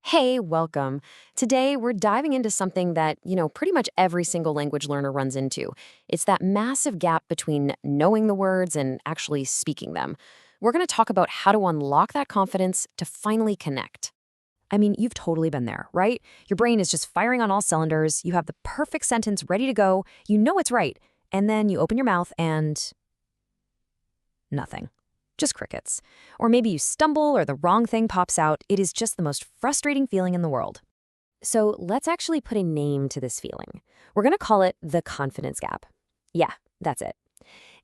Hey, welcome. Today, we're diving into something that, pretty much every single language learner runs into. It's that massive gap between knowing the words and actually speaking them. We're going to talk about how to unlock that confidence to finally connect. I mean, you've totally been there, right? Your brain is just firing on all cylinders. You have the perfect sentence ready to go. You know it's right. And then you open your mouth and nothing. Just crickets. Or maybe you stumble or the wrong thing pops out. It is just the most frustrating feeling in the world. So let's actually put a name to this feeling. We're going to call it the confidence gap. Yeah, that's it.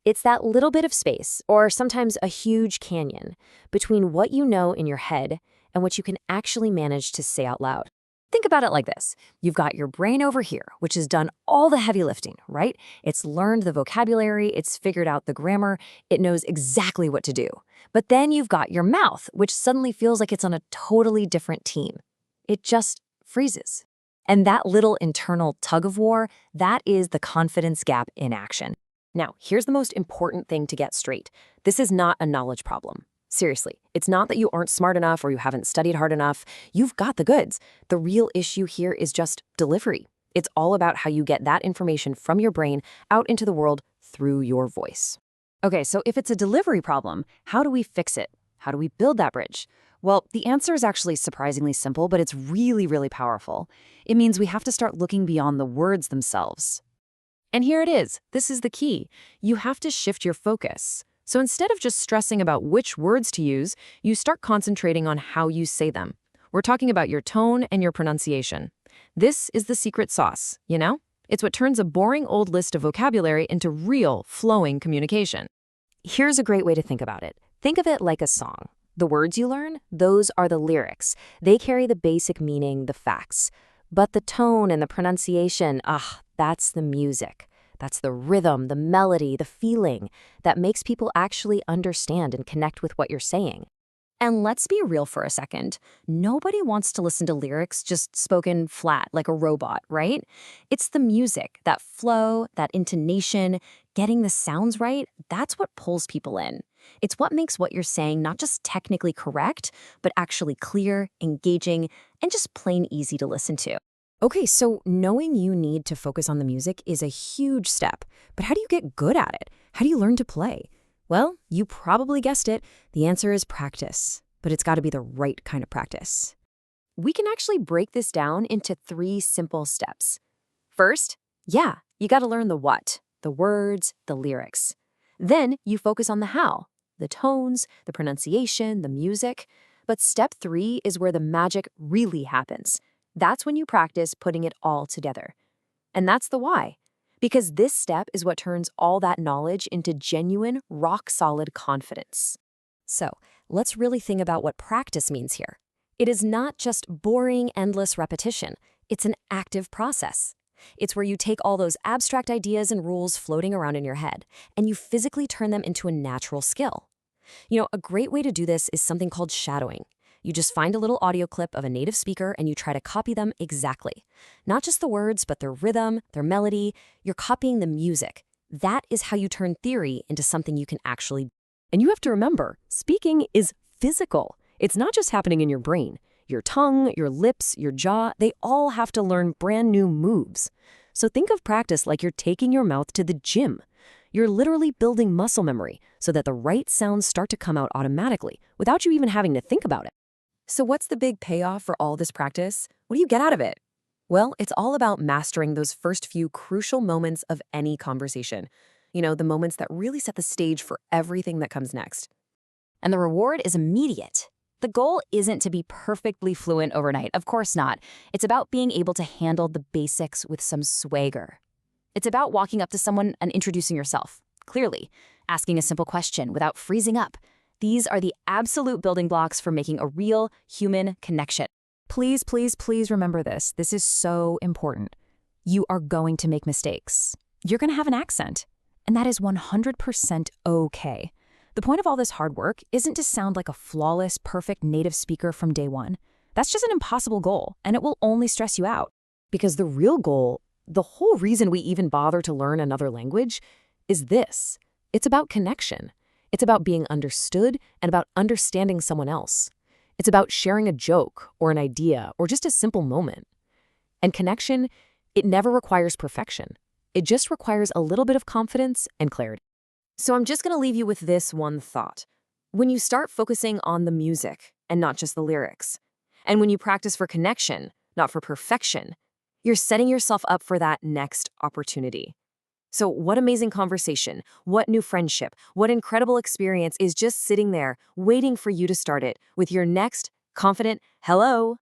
It's that little bit of space, or sometimes a huge canyon, between what you know in your head and what you can actually manage to say out loud. Think about it like this. You've got your brain over here, which has done all the heavy lifting, right? It's learned the vocabulary, it's figured out the grammar, it knows exactly what to do. But then you've got your mouth, which suddenly feels like it's on a totally different team. It just freezes. And that little internal tug of war, that is the confidence gap in action. Now, here's the most important thing to get straight. This is not a knowledge problem. Seriously, it's not that you aren't smart enough or you haven't studied hard enough. You've got the goods. The real issue here is just delivery. It's all about how you get that information from your brain out into the world through your voice. Okay, so if it's a delivery problem, how do we fix it? How do we build that bridge? Well, the answer is actually surprisingly simple, but it's really, really powerful. It means we have to start looking beyond the words themselves. And here it is. This is the key. You have to shift your focus. So instead of just stressing about which words to use, you start concentrating on how you say them. We're talking about your tone and your pronunciation. This is the secret sauce, you know? It's what turns a boring old list of vocabulary into real, flowing communication. Here's a great way to think about it. Think of it like a song. The words you learn, those are the lyrics. They carry the basic meaning, the facts. But the tone and the pronunciation, that's the music. That's the rhythm, the melody, the feeling that makes people actually understand and connect with what you're saying. And let's be real for a second. Nobody wants to listen to lyrics just spoken flat like a robot, right? It's the music, that flow, that intonation, getting the sounds right, that's what pulls people in. It's what makes what you're saying not just technically correct, but actually clear, engaging, and just plain easy to listen to. Okay, so knowing you need to focus on the music is a huge step. But how do you get good at it? How do you learn to play? Well, you probably guessed it. The answer is practice. But it's got to be the right kind of practice. We can actually break this down into 3 simple steps. First, you got to learn the what, the words, the lyrics. Then you focus on the how, the tones, the pronunciation, the music. But step 3 is where the magic really happens. That's when you practice putting it all together. And that's the why. Because this step is what turns all that knowledge into genuine, rock-solid confidence. So, let's really think about what practice means here. It is not just boring, endless repetition. It's an active process. It's where you take all those abstract ideas and rules floating around in your head, and you physically turn them into a natural skill. A great way to do this is something called shadowing. You just find a little audio clip of a native speaker and you try to copy them exactly. Not just the words, but their rhythm, their melody. You're copying the music. That is how you turn theory into something you can actually do. And you have to remember, speaking is physical. It's not just happening in your brain. Your tongue, your lips, your jaw, they all have to learn brand new moves. So think of practice like you're taking your mouth to the gym. You're literally building muscle memory so that the right sounds start to come out automatically without you even having to think about it. So what's the big payoff for all this practice? What do you get out of it? Well, it's all about mastering those first few crucial moments of any conversation. The moments that really set the stage for everything that comes next. And the reward is immediate. The goal isn't to be perfectly fluent overnight, of course not. It's about being able to handle the basics with some swagger. It's about walking up to someone and introducing yourself, clearly, asking a simple question without freezing up. These are the absolute building blocks for making a real human connection. Please, please, please remember this. This is so important. You are going to make mistakes. You're going to have an accent. And that is 100% okay. The point of all this hard work isn't to sound like a flawless, perfect native speaker from day one. That's just an impossible goal, and it will only stress you out. Because the real goal, the whole reason we even bother to learn another language, is this. It's about connection. It's about being understood and about understanding someone else. It's about sharing a joke or an idea or just a simple moment. And connection, it never requires perfection. It just requires a little bit of confidence and clarity. So I'm just going to leave you with this one thought. When you start focusing on the music and not just the lyrics, and when you practice for connection, not for perfection, you're setting yourself up for that next opportunity. So what amazing conversation, what new friendship, what incredible experience is just sitting there waiting for you to start it with your next confident hello.